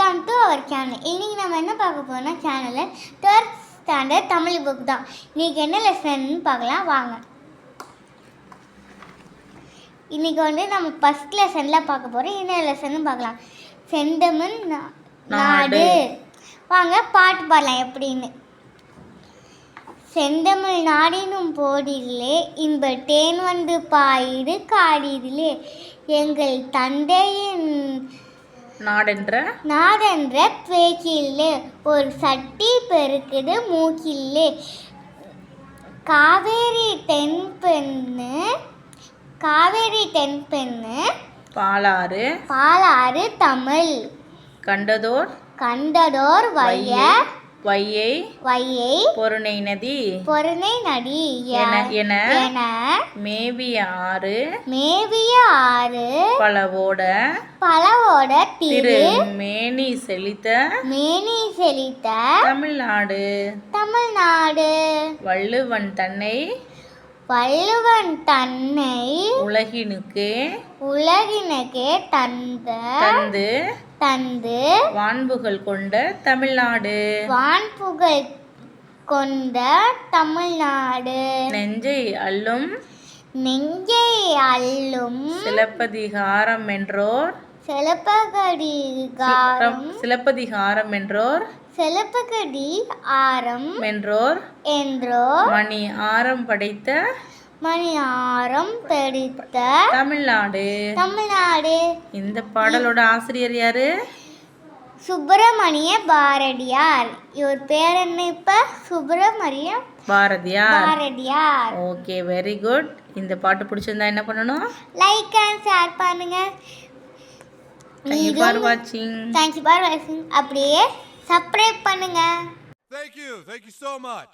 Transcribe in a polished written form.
Welcome to our channel. இன்னைக்கு நம்ம என்ன பார்க்க போறோம்னா சேனலில் 3rd ஸ்டாண்டர்ட் தமிழ் புக் தான். இன்னைக்கு என்ன லெசன் பார்க்கலாம் வாங்க. இன்னைக்கு நம்ம ஃபர்ஸ்ட் லெசனில் பார்க்க போகிறோம். என்ன லெசன் பார்க்கலாம். செந்தமிழ் நாடு. வாங்க பாட்டு பாடலாம் எப்படின்னு. செந்தமிழ் நாடினும் போடிலே இன்ப தேன் வந்து பாயிடு காடிதிலே எங்கள் தந்தையின் நாடென்ற பேச்சில்லே ஒரு சட்டி பெருக்குது மூக்கில்லே காவேரி தென்பெண்ணு பாலாறு தமிழ் கண்டதோர் வையை பொருணை நதி என மேவிய ஆறு பலவோட திரு மேனி செழித்த தமிழ்நாடு வள்ளுவன் தன்னை உலகினுக்கே தந்து வான்புகழ் கொண்ட தமிழ்நாடு நெஞ்சை அள்ளும் சிலப்பதிகாரம் என்றோர் மணி ஆரம் படைத்த தமிழ்நாடு. இந்த பாடலோட ஆசிரியர் யாரு? சுப்பிரமணிய பாரதியார். இவர் பேர் என்ன? இப்ப Subramania Bharathiyar. Okay, very good. இந்த பாட்டு பிடிச்சிருந்தா என்ன பண்ணணும்? லைக் அண்ட் ஷேர் பண்ணுங்க. Thank you for watching. அப்படியே சப்ஸ்கிரைப் பண்ணுங்க. Thank you so much.